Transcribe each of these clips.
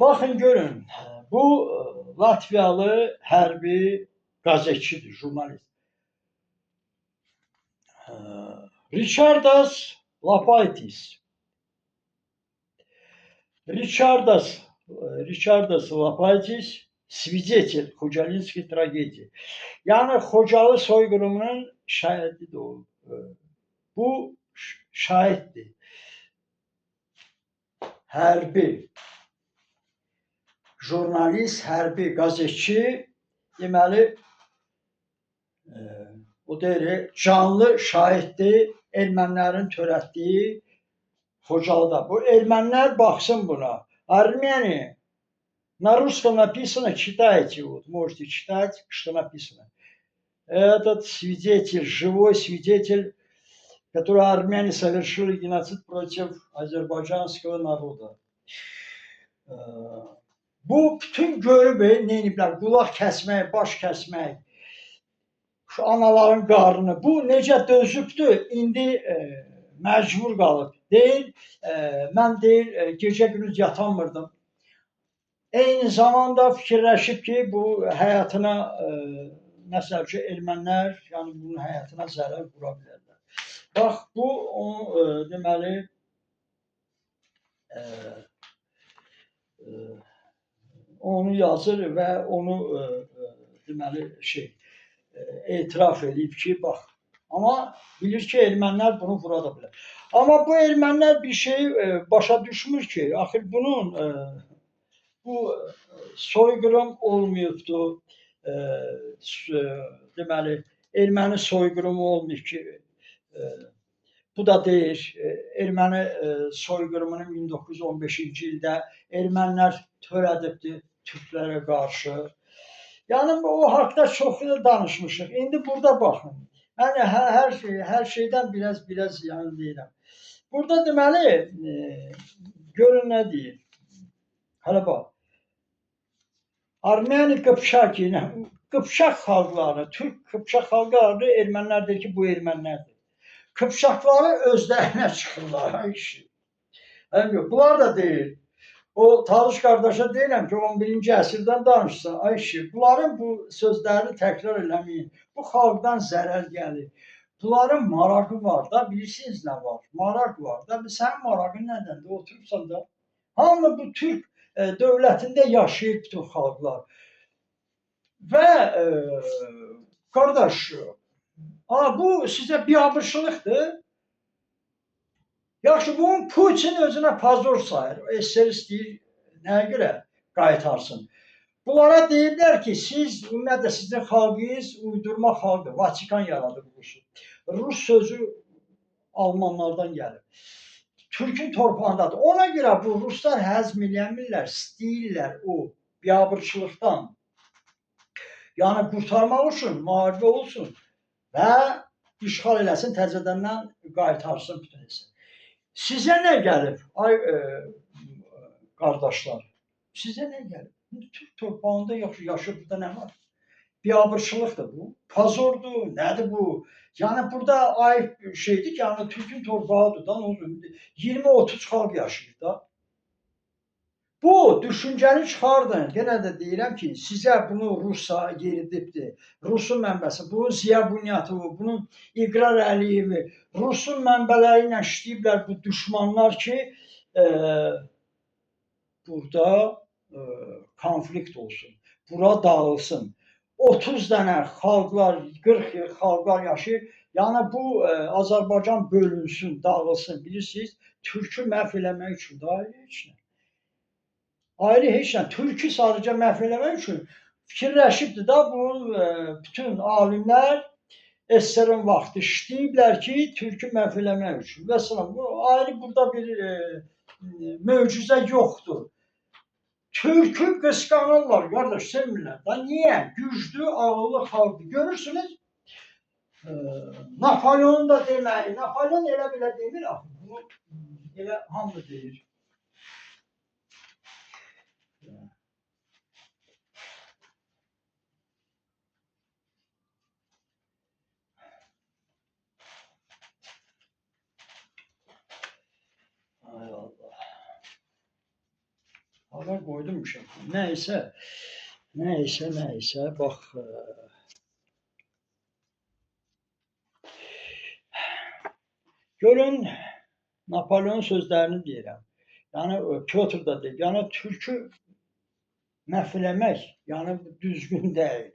Bakın görün, bu Latviyalı hərbi qəzetçidir, jurnalist. Ričardas Lapaitis. Ričardas Lapaitis свидетель Xocalinski tragediya. Yəni Xocalı soyqırımının şahididir o. Bu şahiddir. Hərbi jurnalist, hərbi qəzetçi, deməli o deyir, canlı şahiddir ermənilərin törətdiyi Xocalıda. Bu ermənilər baxsın buna. Армяне, на русском написано, читайте, вот, можете читать, что написано. Этот свидетель, живой свидетель, который армяне совершили геноцид против азербайджанского народа. Bu bütün görüb, neyiblər, qulaq kəsmək, baş kəsmək, şu anaların qarnını, bu necə dözübdür, indi məcbur qalıb. Deyil, mən deyil, gecə gündüz yatanmırdım. Eyni zamanda fikirləşib ki, bu həyatına, məsəl üçün, ermənilər, yəni bunun həyatına zərər vura bilərlər. Bax, bu, onu, deməli, onu yazır və onu, deməli, etiraf edib ki, bax, amma bilir ki, ermənilər bunu vura da bilər. Amma bu ermənilər bir şey başa düşmür ki, axır bunun, bu soyqırım olmayıbdır, deməli, erməni soyqırımı olmayıb ki, bu da deyir, erməni soyqırımını 1915-ci ildə ermənilər törədibdir türklərə qarşı. Yəni, o haqda çox danışmışıq. İndi burada baxın. Yəni, hər şeydən biraz yəni deyirəm. Burada deməli, görün nə deyir. Hələ bax. Armeni Qıpçaq, Qıpçaq xalqları, Türk Qıpçaq xalqları ermənilər deyir ki, bu ermənilərdir. Qıpçaqları özlərinə çıxırlar. Bunlar da deyir. O Talış qardaşa deyirəm ki, 11-ci əsrdən danışsa, ay kişi, bunların bu sözlərini təkrar eləməyin. Bu xalqdan zərər gəlir. Bunların marağı var da, bilirsiniz nə var? Maraq var da, sənin marağın nədəndir? Oturubsan da. Hamı bu Türk dövlətində yaşayır bütün xalqlar. Və qardaş, bu sizə biabırçılıqdır. Yaxşı, bunun Putin özünə pazor sayır. SSR istəyir, nəyə görə qaytarsın? Bunlara deyirlər ki, siz, ümumiyyətlə, sizin xalqınız uydurma xalqdır. Vatikan yaradıb Rusu. Rus sözü Almanlardan gəlir. Türkün torpağındadır. Ona görə bu Ruslar həzm eləmirlər, istəyirlər o biabırçılıqdan. Yəni, qurtarmaq üçün müharibə olsun və işğal eləsin, təzədəndən qaytarsın bütün isə. Sizə nə gəlib, ay qardaşlar? Sizə nə gəlib? Türk torpağında yaşayıb, burada nə var? Biabırçılıqdır bu. Pazordur, nədir bu? Yəni, burada ayıb şeydir ki, yəni, Türkün torpağıdır da, 20-30 xalq yaşayır da. Bu, düşüncəni çıxardın. Yenə də deyirəm ki, sizə bunu Rusa yeridibdir. Rusun mənbəsi, bunun Ziya Bunyatıvı, bunun İqrar Əliyevi, Rusun mənbələri ilə işləyiblər bu düşmanlar ki, burada konflikt olsun, bura dağılsın. 30 dənə xalqlar, 40 xalqlar yaşayır. Yəni, bu Azərbaycan bölünsün, dağılsın, bilirsiniz, Türkü məhv eləmək üçün da ayrı heç nə. Ayrı heç nə. Türkü sadəcə məhv eləmək üçün fikirləşibdir da, bunun bütün alimlər SSR-in vaxtı işləyiblər ki, Türkü məhv eləmək üçün. Və salam, ayrı burada bir möcüzə yoxdur. Türkü qısqanırlar, qardaş, sevmirlər da. Niyə? Güclü, ağıllı xalqdır. Görürsünüz, Napolyon da demək, Napolyon elə belə demir, bunu elə hamı deyir. Ay Allah. Haber koydum bir şey. Neyse. Neyse. Bak. Görün Napolyon sözlerini deyirəm. Yəni Pyotr da deyir. Yəni türkü məhv eləmək, yəni düzgün deyil.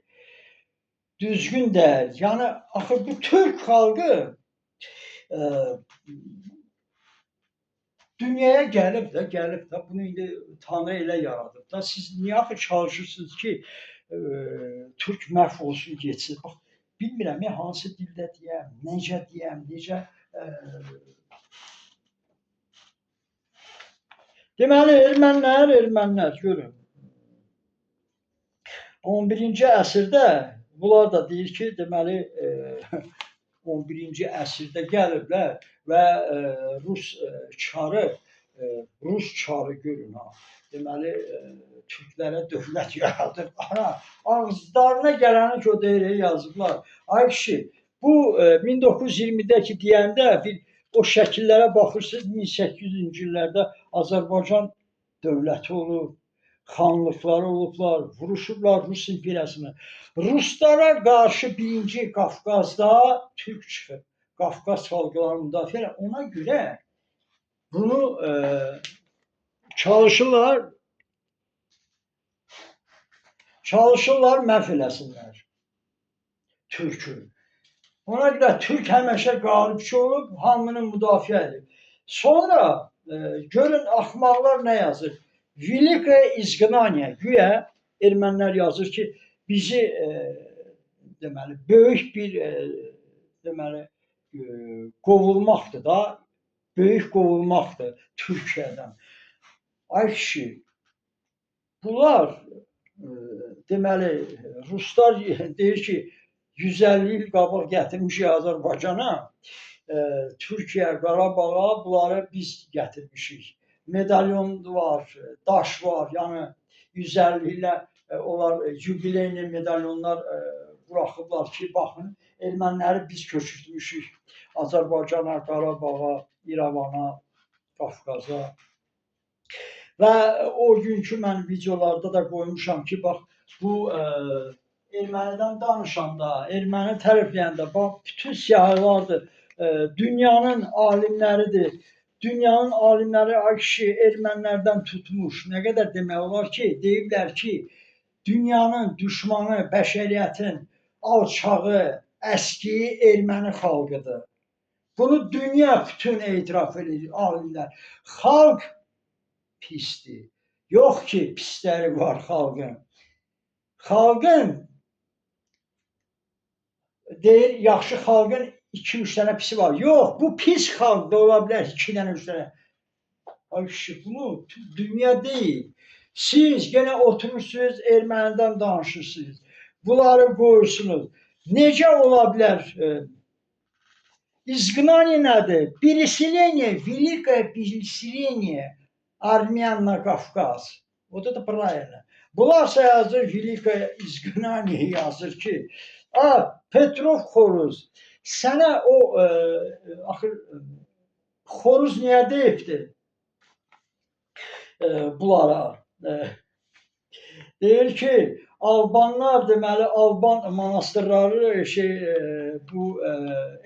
Düzgün deyil. Yəni axı bu Türk xalqı dünyaya gəlib də, bunu indi Tanrı elə yaradıb da. Siz niyə axı çalışırsınız ki, Türk məhv olsun, getsin? Bax, bilmirəm ya hansı dildə deyəm, necə deməli ermənlər görün. 11-ci əsrdə bunlar da deyir ki, deməli 11-ci əsrdə gəliblər və Rus çarı görün ha. Deməli türklərə dövlət yaradıb. Ana, ağızlarına gələni ki o deyir, yazıblar. Ay kişi, bu 1920-dəki deyəndə bir o şəkillərə baxırsınız, 1800-cü illərdə Azərbaycan dövləti olub, xanlıqları olublar, vuruşublar Rus imperiyasına. Ruslara qarşı birinci Qafqazda Türk çıxıb. Qafqaz xalqlarını müdafiə edir. Ona görə bunu çalışırlar məhv eləsinlər Türkü. Ona görə Türk həmişə qalibçi olub, hamını müdafiə edib. Sonra görün axmaqlar nə yazır? Velikaya izgnaniya, güya ermənilər yazır ki, bizi deməli böyük bir deməli qovulmaqdır da, böyük qovulmaqdır Türkiyədən. Ay kişi, bunlar deməli Ruslar deyir ki, 150 il qabaq gətirmişik Azərbaycana, Türkiyə, Qarabağa bunları biz gətirmişik. Medalyon var, daş var, yəni 150 ilə onlar yubileyli medalyonlar buraxıblar ki, baxın, erməniləri biz köçürtmüşük Azərbaycana, Qarabağa, İrəvana, Qafqaza. Və o günkü mən videolarda da qoymuşam ki, bax, bu ermənidən danışanda, erməni tərəfləyəndə, bax, bütün siyahılardır, dünyanın alimləridir. Dünyanın alimləri ay kişi ermənilərdən tutmuş. Nə qədər demək olar ki, deyiblər ki, dünyanın düşmanı, bəşəriyyətin alçağı, əskiyi erməni xalqıdır. Bunu dünya bütün etiraf edir alimlər. Xalq pisdir. Yox ki, pisləri var xalqın. Xalqın deyir, yaxşı xalqın 2-3 dənə pisi var. Yox, bu pis xalq da ola bilər 2 dənə, 3 dənə. Ay kişi, bunu dünya deyil. Siz gene oturursunuz, ermənidən danışırsınız. Bunları qoyursunuz. Necə ola bilər? İzgnaniya nədir? Переселение, великое переселение армян на Кавказ. Вот это правильно. Bunlarsa yazır, великое изгнание yazır ki, Petrov Xoruz, sənə o axır Xoruz niyə deyibdir bunlara? Deyir ki, Albanlar deməli Alban monastırları bu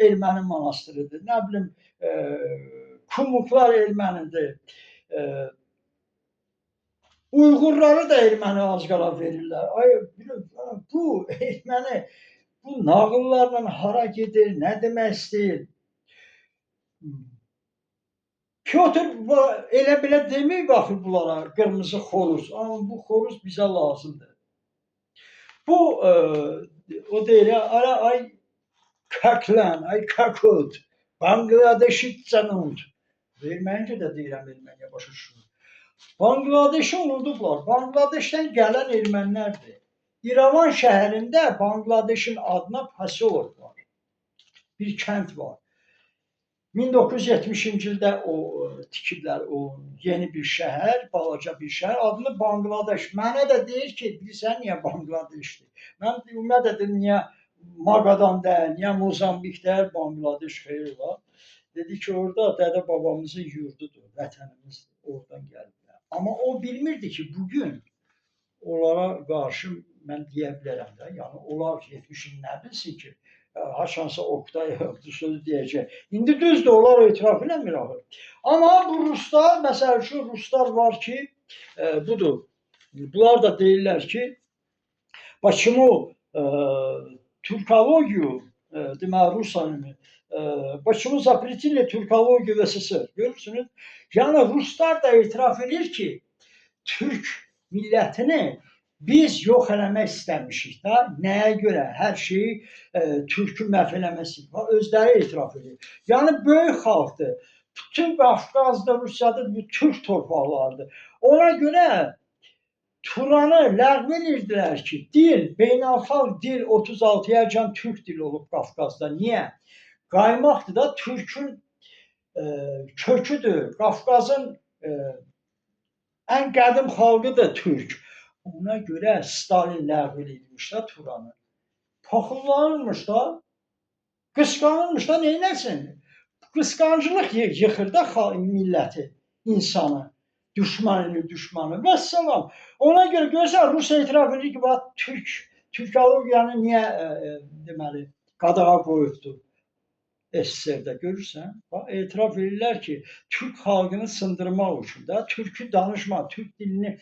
erməni monastırıdır. Nə bilim Kumuklar ermənidir. Uyğurları da erməni az qala verirlər. Ay bu erməni bu nağıllarla hara gedir, nə demək istəyir? Pyotr elə belə demir baxır bunlara, qırmızı xoruz. Amma bu xoruz bizə lazımdır. Bu o deyir, ay kaklan, ay kakut, Bangladeşi canund. Erməncə də deyirəm, erməniyə başa düşürəm. Bangladeşi unudublar. Bangladeşdən gələn ermənilərdir. İrəvan şəhərində Bangladeşin adına poselok var. Bir kənd var. 1970-ci ildə o tikiblər o yeni bir şəhər, balaca bir şəhər, adını Bangladeş. Mənə də deyir ki, bilirsən niyə Bangladeşdir? Mən ümumiyyətlə dedim, niyə Maqadan deyil, niyə Mozambik deyil, Bangladeş xeyir var. Dedi ki, orada dədə babamızın yurdudur, vətənimizdir, oradan gəliblər. Amma o bilmirdi ki, bugün onlara qarşı mən deyə bilərəm də, yəni onlar 70-in nə bilsin ki, haçansa Oqtay bu sözü deyəcək. İndi düzdür, onlar etiraf eləmir axı. Amma bu ruslar, məsəl üçün ruslar var ki, budur, bunlar da deyirlər ki, почему türkologию, deməli Rusiyanın, почему запретили türkologию в СССР? Görürsünüz? Yəni ruslar da etiraf edir ki, Türk millətini biz yox eləmək istəmişik də. Nəyə görə? Hər şeyi türkü məhv eləməsi. Özləri etiraf edir. Yəni böyük xalqdır. Bütün Qafqazda, Rusiyada bu türk torpaqlarıdır. Ona görə Turanı ləğv edirdilər ki, dil, beynəlxalq dil 36-yacan türk dili olub Qafqazda. Niyə? Qaymaqdır da, türkün köküdür. Qafqazın ən qədim xalqı da türk. Ona görə Stalin ləğv edilmiş də Turanı. Paxıllanırmış da, qısqanırmış da, neynəsin? Qısqancılıq yıxır da milləti, insanı. Düşmanı. Vəssalam. Ona görə görürsən, Rusiya etiraf edir ki, türkologiyanı niyə deməli qadağa qoyubdur SSR-də, görürsən? Etiraf edirlər ki, türk xalqını sındırmaq üçün də, türkü danışma, türk dilini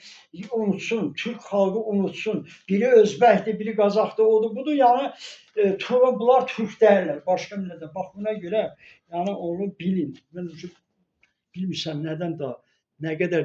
unutsun, türk xalqı unutsun. Biri özbəkdir, biri qazaqdır, odur, budur. Yəni bunlar türk deyirlər, başqa millətə. Bax, buna görə yəni onu bilin. Mən bilmirsən nədən daha, nə qədər